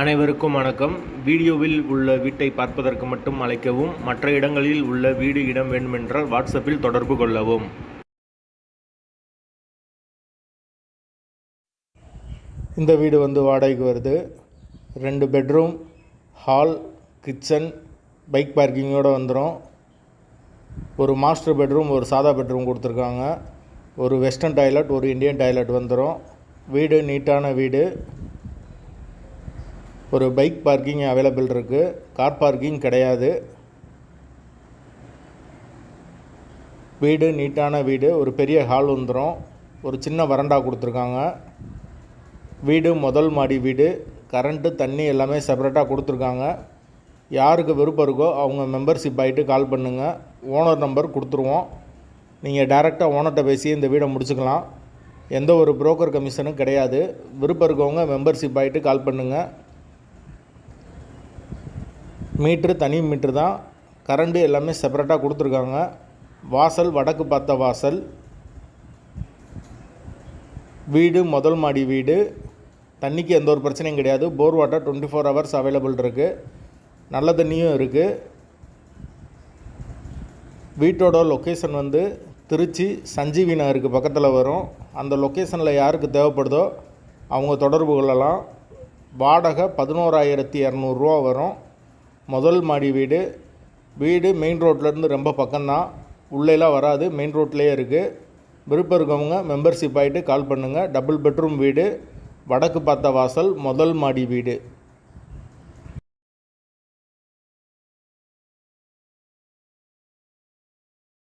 அனைவருக்கும் வணக்கம். வீடியோவில் உள்ள வீட்டை பார்ப்பதற்கு மட்டும் அழைக்கவும். மற்ற இடங்களில் உள்ள வீடு இடம் வேண்டுமென்றால் வாட்ஸ்அப்பில் தொடர்பு கொள்ளவும். இந்த வீடு வாடகைக்கு வருது. 2 பெட்ரூம், ஹால், கிச்சன், பைக் பார்க்கிங்கோடு வந்துடும். ஒரு மாஸ்டர் பெட்ரூம், ஒரு சாதா பெட்ரூம் கொடுத்துருக்காங்க. ஒரு வெஸ்டர்ன் டாய்லெட், ஒரு இந்தியன் டாய்லெட் வந்துடும். வீடு நீட்டான வீடு. ஒரு பைக் பார்க்கிங் அவைலபிள் இருக்குது. கார் பார்க்கிங் கிடையாது. வீடு நீட்டான வீடு. ஒரு பெரிய ஹால் வந்துடும். ஒரு சின்ன வராண்டா கொடுத்துருக்காங்க. வீடு முதல் மாடி வீடு. கரண்ட்டு, தண்ணி எல்லாமே செப்பரேட்டாக கொடுத்துருக்காங்க. யாருக்கு விருப்பம் இருக்கோ அவங்க மெம்பர்ஷிப் ஆகிட்டு கால் பண்ணுங்கள். ஓனர் நம்பர் கொடுத்துருவோம். நீங்கள் டைரெக்டாக ஓனர்கிட்ட பேசி இந்த வீடை முடிச்சுக்கலாம். எந்த ஒரு புரோக்கர் கமிஷனும் கிடையாது. விருப்பம் இருக்கவங்க மெம்பர்ஷிப் ஆகிட்டு கால் பண்ணுங்கள். மீட்ரு தனி மீட்ரு தான். கரண்ட்டு எல்லாமே செப்பரேட்டாக கொடுத்துருக்காங்க. வாசல் வடக்கு பார்த்த வாசல். வீடு முதல் மாடி வீடு. தண்ணிக்கு எந்த ஒரு பிரச்சனையும் கிடையாது. போர் வாட்டர் 24 ஹவர்ஸ் அவைலபிள் இருக்குது. நல்ல தண்ணியும் இருக்குது. வீட்டோட லொக்கேஷன் திருச்சி சஞ்சீவி நகருக்கு பக்கத்தில் வரும். அந்த லொக்கேஷனில் யாருக்கு தேவைப்படுதோ அவங்க தொடர்பு கொள்ளலாம். வாடகை 11,200 ரூபா வரும். முதல் மாடி வீடு. வீடு மெயின் ரோட்லேருந்து ரொம்ப பக்கம்தான். உள்ளேலாம் வராது, மெயின் ரோட்லேயே இருக்குது. விருப்பம் இருக்கவங்க மெம்பர்ஷிப் ஆகிட்டு கால் பண்ணுங்கள். டபுள் பெட்ரூம் வீடு, வடக்கு பார்த்த வாசல், முதல் மாடி வீடு.